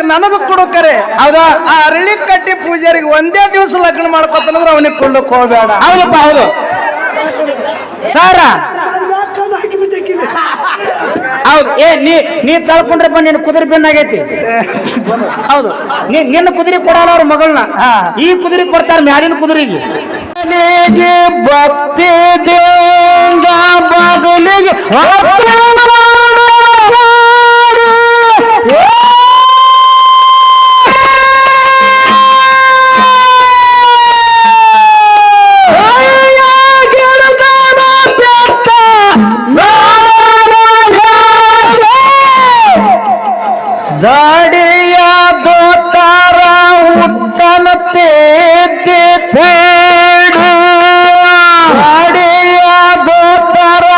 ನನಗ ಕೊಡೋಕರೆ ಹೌದಾ ಆ ಅರಳಿ ಕಟ್ಟಿ ಪೂಜಾರಿಗೆ ಒಂದೇ ದಿವಸ ಲಗ್ನ ಮಾಡ್ಕೊತಾನಂದ್ರ ಅವನಿಗೆ ಕೊಳ್ಳಕ್ ಹೋಗ್ಬೇಡ. ಹೌದಪ್ಪ ಹೌದು ಸಾರ ಹೌದು. ನೀ ತಳ್ಕೊಂಡ್ರಪ್ಪ ನಿನ್ನ ಕುದುರೆ ಬೆನ್ನಾಗೈತಿ. ಹೌದು ನಿನ್ನ ಕುದುರೆ ಕೊಡಲ್ಲ ಅವ್ರ ಮಗಳನ್ನ, ಈ ಕುದುರೆ ಕೊಡ್ತಾರ ಮ್ಯಾಲಿನ ಕುದುರೆಗೆ. ಭಕ್ತಿ ಬದಲಿಗೆ ದಾಡಿಯ ದೋತಾರ ಹುಟ್ಟನ ತೇದೆ ಪೇಡು ದಾಡಿಯ ದೋತಾರ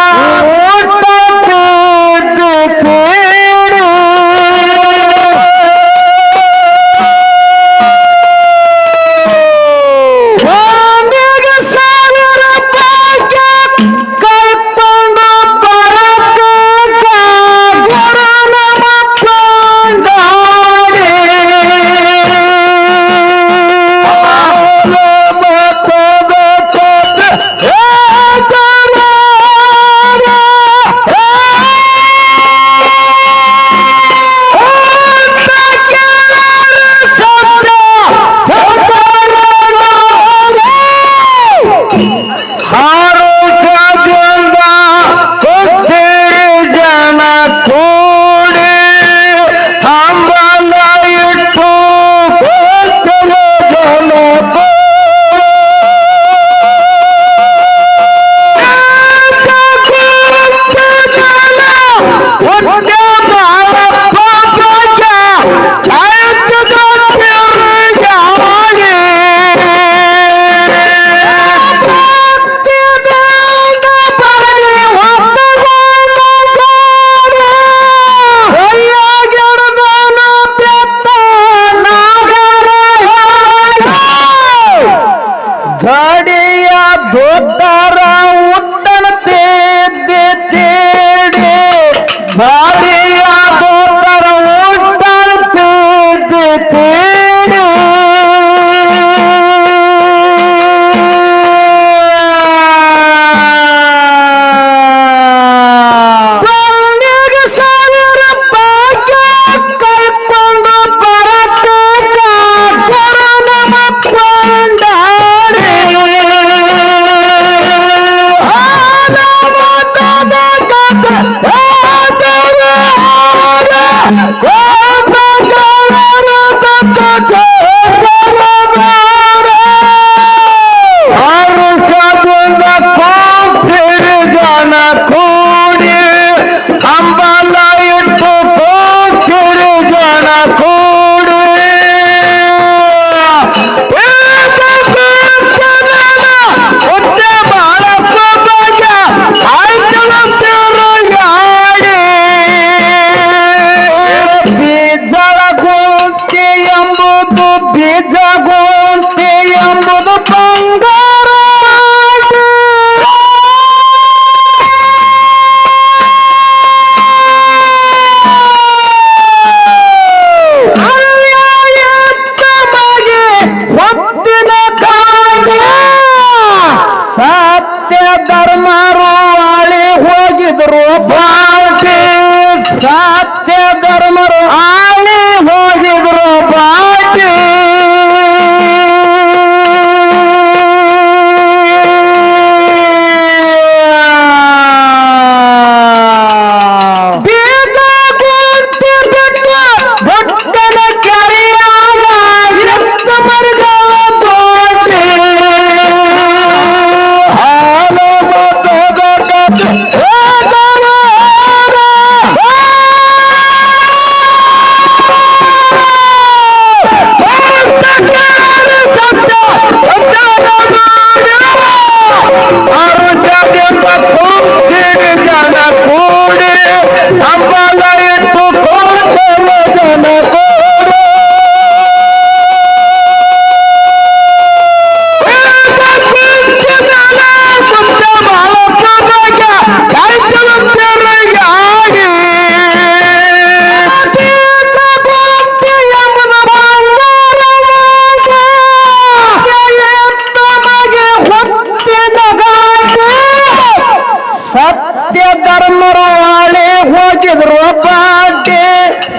ಹುಟ್ಟ ತೇದೆ ಪೇಡು ಒಂದಿಗೆ 1000 ಭಾಗ್ಯ ಕೈಕೊಂಡು ಬರಕ ಗುರು ನಮ ಕೊಂಡಾಡೆ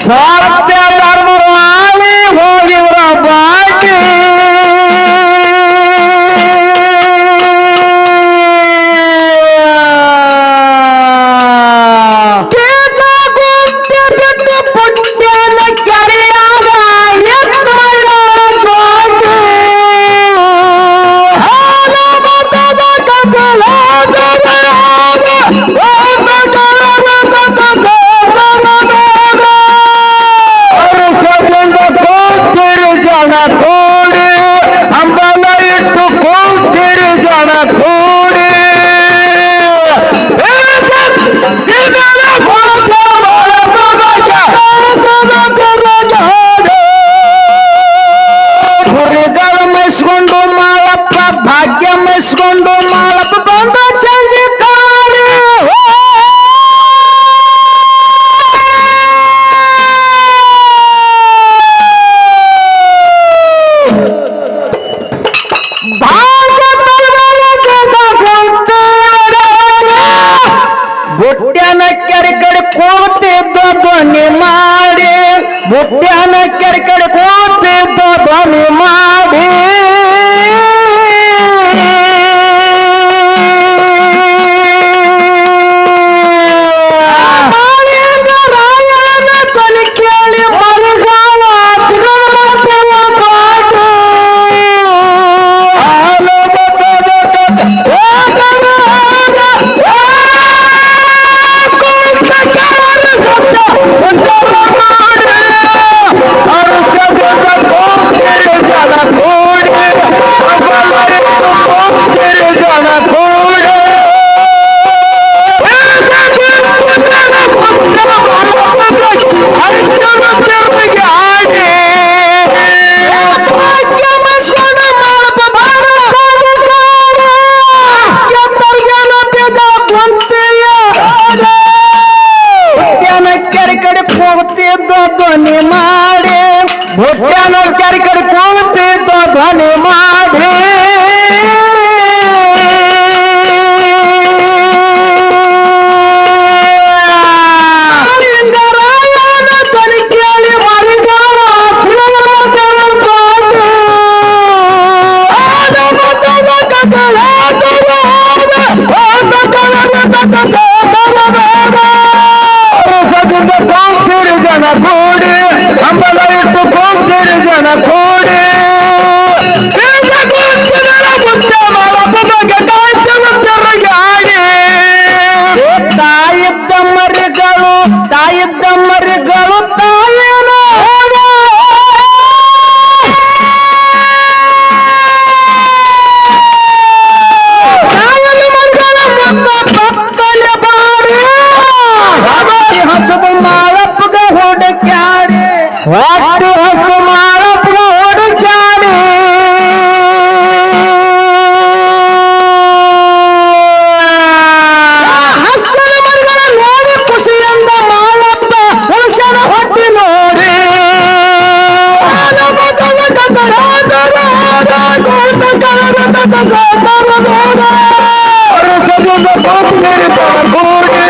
ಸತ್ಯ ಧರ್ಮರು ಆಳಿ ಹೋಗಿವ್ರ ಬಾಕಿ ಭಾಗ್ಯ ಮೆಸ್ಕೊಂಡು ಮಾಳಪ್ಪ ಬಂದ ಚಂದಿ ಕಾಣಿ ಬುಟ್ಟ್ಯಾನ ಕೆರೆ ಕಡೆ ಕೂತಿದ್ದ ಧ್ವನಿ ಮಾಡಿ ಬುಟ್ಟ್ಯಾನ ಕೆರೆ ಕಡೆ ಕೂತಿದ್ದ ಧ್ವನಿ ಮಾಡಿ ಧ್ವನಿ ಮಾಡಿ ಭುಟ್ಯಾನ ಕೆರೆ ಕಡೆ ಕೂತಿದ್ದ ಧ್ವನಿ ಮಾಡಿ ಧ್ವನಿ ಕೇಳಿ ಮರಿಗಾರ ಜನ ಕೂಡಿ ಹಂಬಲ ಇಟ್ಟು ಕೂಗ್ತಿರಿ ಜನ ಕೂಡಿ ತಾಯಿದ್ದ ಮರಿಗಳು ತಾಯಿದ್ದ ಮರಿಗಳು ತಾಯಿನ ಹಸದು ಮಾಳಪ್ಪಗ ಹುಡುಕ್ಯಾಡಿ ಹೊಟ್ಟು ಹಸು ಮಾಳಪ್ಪಗ ಹುಡುಕ್ಯಾಡಿ ಹಸ್ತನ ಮರಿಗಳ ನೋಡಿ ಖುಷಿಯಿಂದ ಮಾಳಪ್ಪ ಹುಷನ ಹೊಟ್ಟಿ ನೋಡಿ ಕೂಡಿ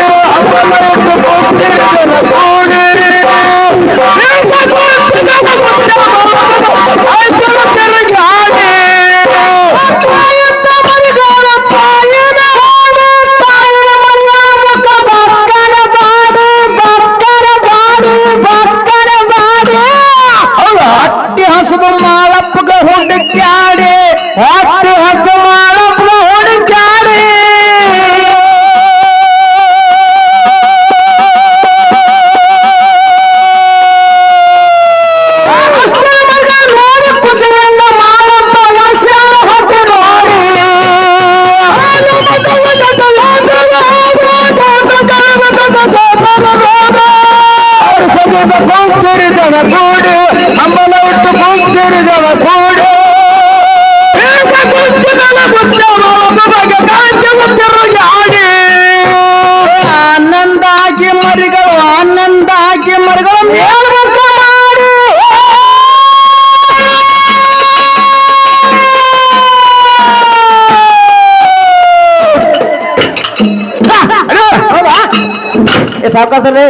ಸಾಕಾಸಲ್ಲಿ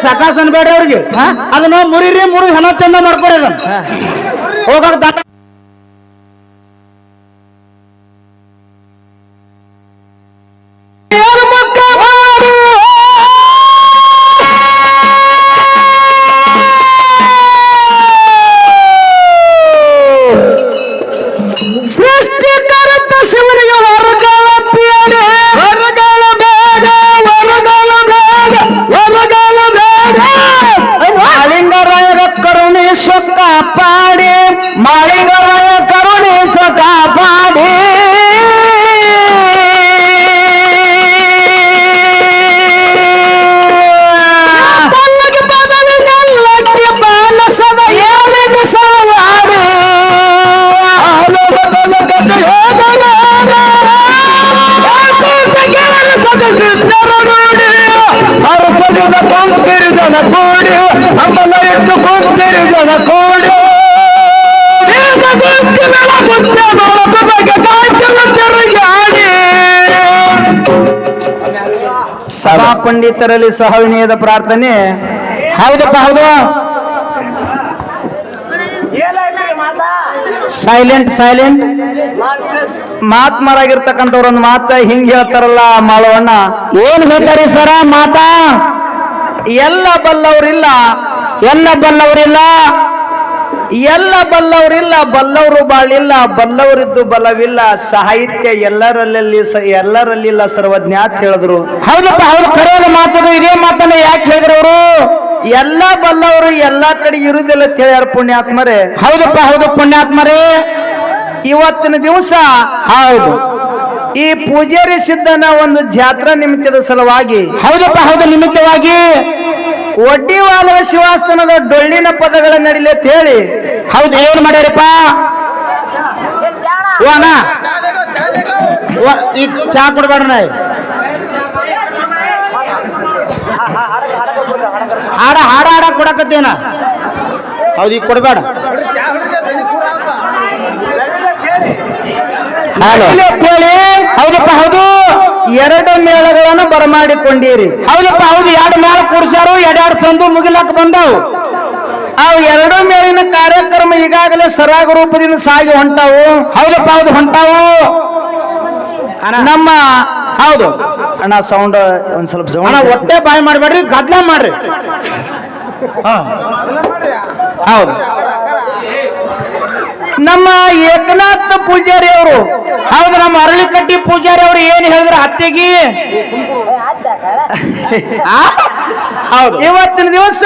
ಸಾಕಾಸ ಅನ್ಬೇಡ್ರಿ ಅವ್ರಿಗೆ ಅದನ್ನ ಮುರಿರಿ ಮುರಿ ಹೆಣ ಚಂದ ಮಾಡ್ಕೊರಿ ಅದನ್ನ ಹೋಗಾಕ ದಾಟ ಸೃಷ್ಟಿಕರ್ತ ಶಿವನಿಗೆ ವರಗಳ ಪ್ರಿಯನೇ ವರಗಳ ಬೇಡ ವರಗಳ ಬೇಡ ವರಗಳ ಬೇಡ ಮಾಳಿಂಗರಾಯರ ಕರುಣೆ ಸೊಕ್ಕ ಪಾಡಿ ಮಾಳಿಂಗರಾಯ ಕರುಣೆ ಸೊಕ್ಕ ಪಾಡಿ ಪಲ್ಲಕ್ಕೆ ಪದವಿ ನಲ್ಲಕ್ಕೆ ಬಾಲಸದ ಏಳಿಗೆ ಸವಾಡಿ ಜನ ಕೂಡಿ ಹಂಬಲ ಎತ್ತು ಕೊಂದಿರಿ ಜನ ಕೂಡಿ ಸಭಾ ಪಂಡಿತರಲ್ಲಿ ಸಹವಿನಯದ ಪ್ರಾರ್ಥನೆ. ಹೌದಪ್ಪ ಹೌದು ಸೈಲೆಂಟ್ ಸೈಲೆಂಟ್ ಮಹಾತ್ಮರಾಗಿರ್ತಕ್ಕಂಥವ್ರ ಒಂದು ಮಾತ ಹಿಂಗ್ ಹೇಳ್ತಾರಲ್ಲ ಮಾಳವಣ್ಣ, ಏನ್ ಹೇಳ್ತಾರೆ ಸರ ಮಾತಾ ಎಲ್ಲ ಬಲ್ಲವ್ರಿಲ್ಲ ಎಲ್ಲ ಬಲ್ಲವರಿಲ್ಲ ಎಲ್ಲ ಬಲ್ಲವರಿಲ್ಲ ಬಲ್ಲವರು ಬಾಳಿಲ್ಲ ಬಲ್ಲವರಿದ್ದು ಬಲವಿಲ್ಲ ಸಾಹಿತ್ಯ ಎಲ್ಲರಲ್ಲಿಲ್ಲ ಸರ್ವಜ್ಞ ಅಂತ ಹೇಳಿದ್ರು. ಹೌದಪ್ಪ ಹೌದು ಕರೆಯೋದು ಮಾತದು ಇದೇ ಮಾತನ್ನ ಯಾಕೆ ಹೇಳಿದ್ರು ಅವರು ಎಲ್ಲಾ ಬಲ್ಲವರು ಎಲ್ಲಾ ಕಡೆ ಇರುವುದಿಲ್ಲ ಅಂತ ಹೇಳ್ಯಾರ ಪುಣ್ಯಾತ್ಮರೇ. ಹೌದಪ್ಪ ಹೌದು ಪುಣ್ಯಾತ್ಮರೇ ಇವತ್ತಿನ ದಿವಸ ಹೌದು ಈ ಪೂಜಾರಿ ಸಿದ್ಧನ ಒಂದು ಜಾತ್ರಾ ನಿಮಿತ್ತದ ಸಲುವಾಗಿ ಹೌದಪ್ಪ ಹೌದು ನಿಮಿತ್ತವಾಗಿ ಒಡ್ಡಿವಾಲವ ಶಿವಾಸ್ತನದ ಡೊಳ್ಳಿನ ಪದಗಳ ನಡಿಲೆ ಅಂತ ಹೇಳಿ ಹೌದು ಏನ್ ಮಾಡ್ಯಾರಪ್ಪ ಅಣ್ಣ ಈಗ ಚಾ ಕೊಡ್ಬೇಡ್ರ ಹಾಡ ಹಾಡ ಹಾಡ ಕೊಡಕತ್ತೇನ ಹೌದು ಈಗ ಕೊಡ್ಬೇಡ ಹೌದಪ್ಪ ಹೌದು ಎರಡು ಮೇಳಗಳನ್ನು ಬರಮಾಡಿಕೊಂಡಿರಿ. ಹೌದಪ್ಪ ಹೌದು ಎರಡು ಮೇಳ ಕೂಡ್ಸಾರು ಎರಡೆರಡು ಸಂದು ಮುಗಿಲಾಕ ಬಂದವು. ಅವು ಎರಡು ಮೇಳಿನ ಕಾರ್ಯಕ್ರಮ ಈಗಾಗಲೇ ಸರಾಗ ರೂಪದಿಂದ ಸಾಗಿ ಹೊಂಟಾವು. ಹೌದಪ್ಪ ಹೌದು ಹೊಂಟಾವು ನಮ್ಮ ಹೌದು ಅಣ್ಣ ಸೌಂಡ್ ಒಂದ್ ಸ್ವಲ್ಪ ಅಣ್ಣ ಹೊಟ್ಟೆ ಬಾಯಿ ಮಾಡ್ಬೇಡ್ರಿ ಗದ್ಲ ಮಾಡ್ರಿ ಹೌದು ನಮ್ಮ ಏಕನಾಥ ಪೂಜಾರಿ ಅವರು ಹೌದು ನಮ್ಮ ಅರಳಿಕಟ್ಟಿ ಪೂಜಾರಿ ಅವರು ಏನ್ ಹೇಳಿದ್ರು ಹತ್ತೆಗಿ ಹೌದು ಇವತ್ತಿನ ದಿವಸ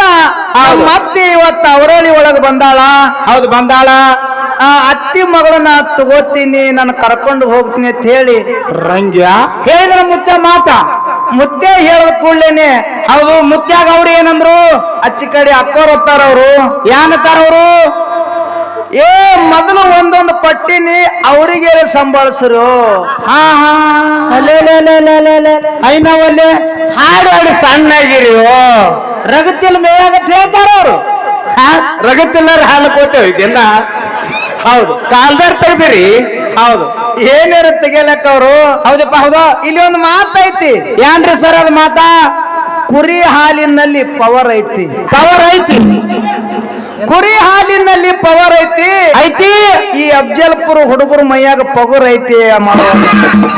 ಮತ್ತೆ ಇವತ್ತು ಅವರಳಿ ಒಳಗೆ ಬಂದಾಳ. ಹೌದು ಬಂದಾಳ ಆ ಅತ್ತಿ ಮಗಳನ್ನ ತಗೋತೀನಿ ನಾನು ಕರ್ಕೊಂಡು ಹೋಗ್ತೀನಿ ಅಂತ ಹೇಳಿ ರಂಗ್ಯ ಹೇಳಿದ್ರ ಮುತ್ಯ ಮಾತ ಮುತ್ತೆ ಹೇಳದ ಕೂಡ್ಲೇನೆ ಹೌದು ಮುತ್ಯಾಗ ಅವ್ರು ಏನಂದ್ರು ಅಚ್ಚಿ ಕಡೆ ಅಕ್ಕೋರ್ ಹೊತ್ತಾರ ಅವರು ಏನತ್ತಾರ ಅವರು ಏ ಮೊದಲು ಒಂದೊಂದು ಪಟ್ಟಿನಿ ಅವರಿಗೆ ಸಂಭಾಳಿಸ್ರು. ಹಾ ಹಾ ಐನವಲ್ಲಿ ಹಾಡು ಹಾಡು ಸಣ್ಣಗಿರಿ ರಗತ್ತಿಲ್ಲ ಮೇಯಾಗತ್ ಹೇಳ್ತಾರ ಅವರು ರಗತ್ತಿಲ್ಲ ಹಾಲು ಕೊಟ್ಟೇವ್ ಇದೆಲ್ಲ ಹೌದು ಕಾಲ್ದಾರ್ ತೆಗ್ದಿರಿ ಹೌದು ಏನಾರ ತೆಗಿಯಲಕ್ಕ ಅವರು. ಹೌದಪ್ಪ ಹೌದು ಇಲ್ಲಿ ಒಂದು ಮಾತೈತಿ ಏನ್ರಿ ಸರ್ ಅದು ಮಾತಾ ಕುರಿ ಹಾಲಿನಲ್ಲಿ ಪವರ್ ಐತಿ ಪವರ್ ಐತಿ ಕುರಿ ಹಾಲಿನಲ್ಲಿ ಪವರ್ ಐತಿ ಐತಿ ಈ ಅಫ್ಜಲ್ಪುರ ಹುಡುಗರು ಮೈಯಾಗ ಪಗುರ್ ಐತಿ ಮಾಡೋ.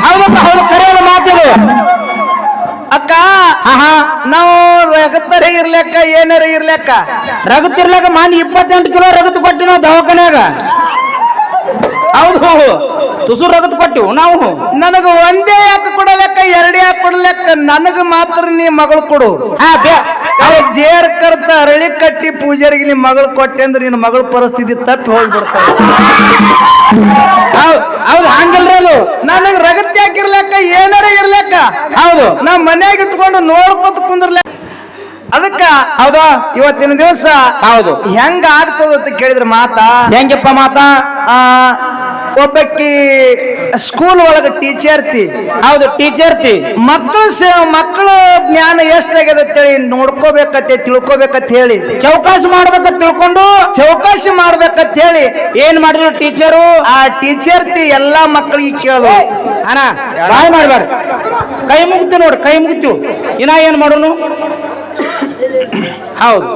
ಹೌದಪ್ಪ ಹೌದು ಕರೆಯಲ್ಲ ಮಾತಿದೆ ಅಕ್ಕ ನಾವು ರಗತ್ತರ ಇರ್ಲೆಕ್ಕ ಏನಾರ ಇರ್ಲೆಕ್ಕ ರಗತ್ತಿರ್ಲಾಕ ಮಾನಿ 28 ಕಿಲೋ ರಗತ್ ಕೊಟ್ಟಿ ನಾವು ದವಾಖಾನ್ಯಾಗ ಹೌದು ತುಸು ರಗತ್ ಕೊಟ್ಟಿವು ನಾವು. ನನಗ ಒಂದೇ ಯಾಕೆ ಕೊಡಲೆಕ್ಕ ಎರಡು ಯಾಕೆ ಕೊಡಲೆಕ್ಕ ನನಗ ಮಾತ್ರ ನೀ ಮಗಳು ಕೊಡು. ಜೇರ್ ಕರ್ತ ಅರಳಿ ಕಟ್ಟಿ ಪೂಜಾರಿಗೆ ನೀ ಮಗಳು ಕೊಟ್ಟೆ ಅಂದ್ರೆ ನಿನ್ನ ಮಗಳ ಪರಿಸ್ಥಿತಿ ತಪ್ಪಿ ಹೋಗ್ಬಿಡ್ತಾವ. ಹೌದು ಹಂಗಲ್ರಿ ಅದು ನನಗ ರಗತ್ ಯಾಕಿರ್ಲೆಕ್ಕ ಏನಾರ ಇರ್ಲೆಕ್ಕ ಹೌದು ನಾವ್ ಮನ್ಯಾಗ ಇಟ್ಕೊಂಡು ನೋಡ್ಕೊತ ಕುಂದ್ರಲೆ ಅದಕ್ಕ ಹೌದಾ ಇವತ್ತಿನ ದಿವಸ ಹೌದು ಹೆಂಗ ಆಗ್ತದ ಅಂತ ಕೇಳಿದ್ರ ಮಾತಾ ಹೆಂಗಪ್ಪ ಮಾತಾ ಒಬ್ಬಕ್ಕಿ ಸ್ಕೂಲ್ ಒಳಗ ಟೀಚರ್ತಿ ಹೌದು ಟೀಚರ್ತಿ ಮಕ್ಕಳು ಜ್ಞಾನ ಎಷ್ಟಾಗ್ಯದ ಅಂತೇಳಿ ನೋಡ್ಕೋಬೇಕತ್ತೆ ತಿಳ್ಕೊಬೇಕಂತ ಹೇಳಿ ಚೌಕಾಸಿ ಮಾಡ್ಬೇಕಂತ ತಿಳ್ಕೊಂಡು ಚೌಕಾಸಿ ಮಾಡ್ಬೇಕಂತ ಹೇಳಿ ಏನ್ ಮಾಡಿದ್ರು ಟೀಚರು ಆ ಟೀಚರ್ತಿ ಎಲ್ಲಾ ಮಕ್ಕಳಿಗೆ ಕೇಳಿದ್ರು ಅಣ್ಣ ಬಾಯ್ ಮಾಡ್ಬೇಡ ಕೈ ಮುಗ್ತು ನೋಡ್ರಿ ಕೈ ಮುಗ್ತೀವಿ ಇನ್ನ ಏನ್ ಮಾಡೋನು ಹೌದು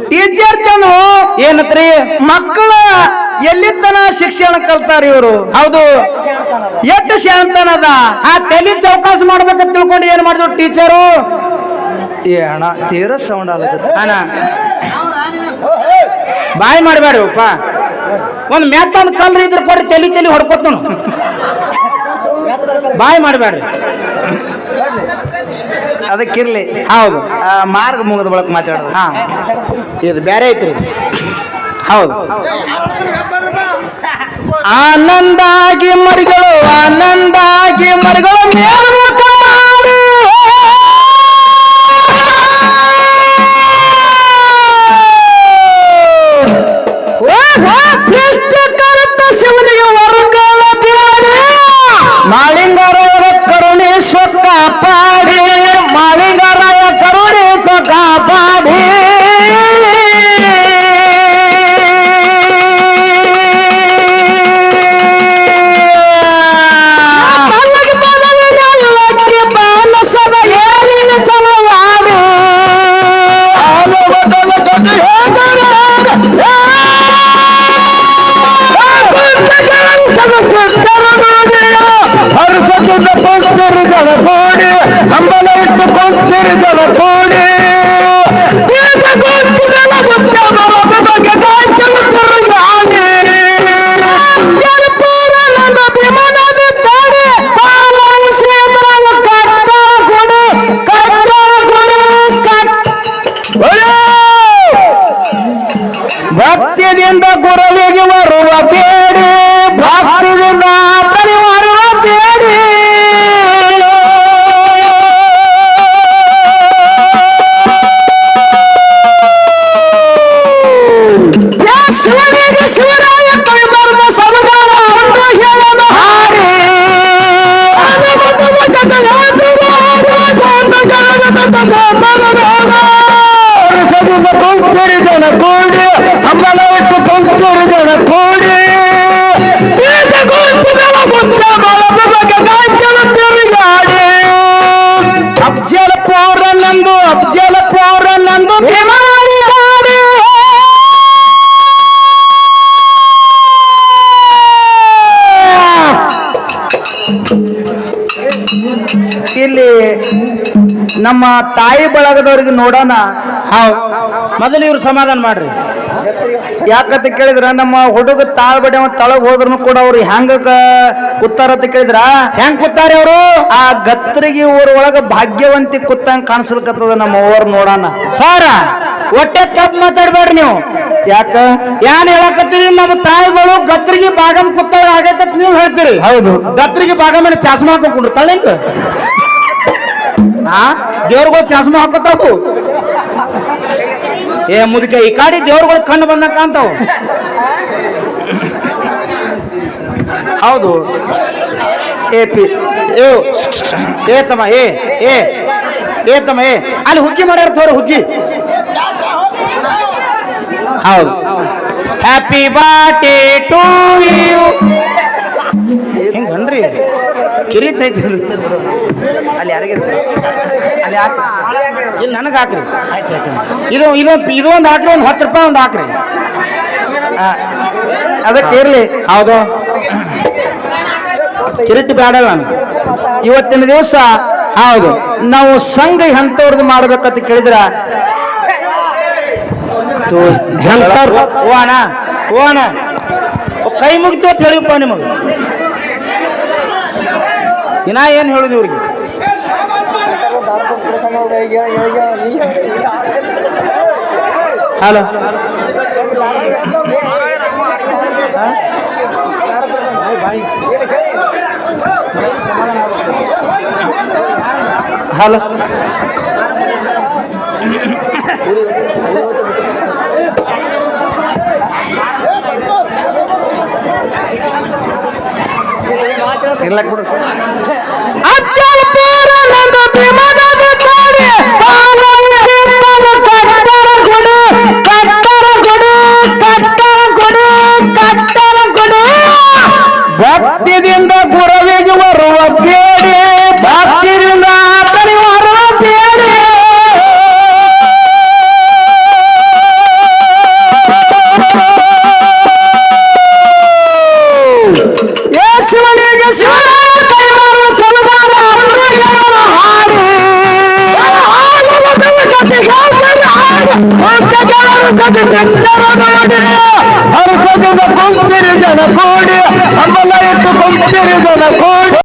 ಟೀಚರ್ ತನು ಏನತ್ರಿ ಮಕ್ಕಳ ಎಲ್ಲಿತನ ಶಿಕ್ಷಣ ಕಲ್ತಾರ ಇವರು ಹೌದು ಎಷ್ಟು ಶಾಂತನದ ಆ ತಲೆ ಚೌಕಾಸ ಮಾಡ್ಬೇಕಂತ ತಿಳ್ಕೊಂಡು ಏನ್ ಮಾಡಿದ್ರು ಟೀಚರು ಏ ಅಣ್ಣ ತೀರ ಸೌಂಡ್ ಆಗತ್ತೆ ಅಣ್ಣ ಬಾಯ್ ಮಾಡಬೇಡ್ರಿಪ್ಪ ಒಂದ್ ಮೆತ್ತಂದ್ ಕಲ್ರಿ ಇದ್ರ ಕೊಡಿ ತಲಿ ಹೊಡ್ಕೊತನು ಬಾಯ್ ಮಾಡಬೇಡ್ರಿ ಅದಕ್ಕಿರ್ಲಿ ಹೌದು ಮಾರ್ಗ ಮುಗಿದ ಬಳಕ ಮಾತಾಡೋದು ಹಾ ಇದು ಬೇರೆ ಐತ್ರಿ ಇದು ಹೌದು ಆನಂದಾಗಿ ಮರಿಗಳು ಮೇಲ್ಮುಖ ಮಾಡಿ ಸೃಷ್ಟಿಕರ್ತ ಶಿವನಿಗೆ ವರಗಳ ಬೇಡಿ ಮಾಳಿಂಗರಾಯ ಕರುಣೆ ಸ್ವಕ್ಕ ಪಾಡಿ ಮಾಳಿಂಗರಾಯ ಕರುಣೆ ಸ್ವಕ್ಕ ಪಾಡಿ ಹಂಬಲ ಇಟ್ಟು ಕೊಂಚರಿಗಳ ಕೋಡಿ ಭಕ್ತಿಯಿಂದ ಗುರುವಿಗೆ ಬರುವ ಬೇಡಿ ಭಕ್ತಿಯಿಂದ ಪರಿವಾರುವ ಬೇಡಿ ಶಿವನಿಗೆ ಶಿವರಾಯ ಕೈಬರ್ಮ ಸಮಗಾರ ಒಂದು ಹೇಳದ ಹಾರಿ ಕೊಂಚರಿದನ ಕೂಡಿ ಹಂಬಲ ಇಟ್ಟು ಕೊಂಚರಿದನ ಕೂಡಿ ಅಫ್ಜಲ್ ಪೌರನಂದು ಬಿಮಾರಿ ಸಾರಿ ಇಲ್ಲಿ ನಮ್ಮ ತಾಯಿ ಬಳಗದವ್ರಿಗೆ ನೋಡೋಣ ಮೊದಲು ಇವ್ರು ಸಮಾಧಾನ ಮಾಡ್ರಿ ಯಾಕಂತ ಕೇಳಿದ್ರ ನಮ್ಮ ಹುಡುಗ ತಾಳ್ಬಡಿ ಅವ ತಳಗ್ ಹೋದ್ರು ಕೂಡ ಅವ್ರು ಹೆಂಗ ಕೂತಾರ ಅಂತ ಕೇಳಿದ್ರ ಹೆಂಗ್ ಕೂತಾರೆ ಅವರು ಆ ಗತ್ರಿಗೆ ಊರ ಒಳಗ ಭಾಗ್ಯವಂತಿ ಕೂತಂಗ್ ಕಾಣಿಸ್ಲಿಕ್ಕತ್ತದ ನಮ್ಮ ಊರ್ ನೋಡೋಣ ಸಾರ ಹೊಟ್ಟೆ ತಪ್ಪು ಮಾತಾಡ್ಬೇಡ್ರಿ ನೀವು ಯಾಕ ಏನ್ ಹೇಳಕತ್ತೀರಿ ನಮ್ಮ ತಾಯಿಗಳು ಗತ್ರಿಗೆ ಬಾಗಮ್ ಕೂತಾಳ ಆಗೈತೆ ನೀವು ಹೇಳ್ತೀರಿ ಹೌದು ಗತ್ರಿಗೆ ಬಾಗಮನ ಚಾಸ್ಮಾ ಹಾಕೊಂಡ್ರು ತಲೆಂಗ ದೇವ್ರುಗಳು ಚಾಸ್ಮಾ ಹಾಕೋತಾವು ಏ ಮುದುಕ ಈ ಕಾಡಿ ದೇವ್ರುಗಳು ಕಣ್ಣು ಬಂದಂಗ ಕಾಂತಾವು ಹೌದು ಏ ತಮ್ಮ ಏ ತಮ್ಮ ಅಲ್ಲಿ ಹುಗ್ಗಿ ಮಾಡ್ಯಾರ ತೋರ ಹುಗ್ಗಿ ಹೌದು ಹ್ಯಾಪಿ ಬರ್ಡೇ ಟು ಯು ಹಿಂಗನ್ರಿ ಕಿರೀಟ ಐತಿ ಅಲ್ಲಿ ಯಾರಿಗೆ ಅಲ್ಲಿ ಇಲ್ಲಿ ನನಗೆ ಹಾಕ್ರಿ ಇದು ಒಂದು ಹಾಕ್ರಿ ಒಂದು 10 ರೂಪಾಯಿ ಒಂದು ಹಾಕ್ರಿ ಅದಕ್ಕೆ ಇರ್ಲಿ ಹೌದು ಕಿರೀಟ ಬೇಡ ನಾನು ಇವತ್ತಿನ ದಿವಸ ಹೌದು ನಾವು ಸಂಘ ಎಂತವ್ರದ್ದು ಮಾಡ್ಬೇಕಂತ ಕೇಳಿದ್ರ ಓಣ ಕೈ ಮುಗಿತು ಅಂತ ಹೇಳಿಪ್ಪ ನಿಮಗೆ ಇನ್ನ ಏನ್ ಹೇಳುದು ಇವ್ರಿಗೆ ಹಲೋ ಹಲೋ ಇಲ್ಲ ಕೊಡು ಭಕ್ತಿದಿಂದ ಗುರವಿಗೆ ಬರುವ ಬೇಡಿ ಭಕ್ತಿಯಿಂದ ಪರಿವಾರ ಬೇಡಿ ಶಿವರಾಯ ಕೈವಾರ ಸಲುವಾರ ಅಮೃತಗಾರ ಹಾಡಿ ಹರ್ಷದಿಂದ ಕೊಂತಿರಿ ಜನ ಕೋಡಿ ಅಮಲ ಇಟ್ಟು ಕೊಂತಿರಿ ಜನ ಕೋಡಿ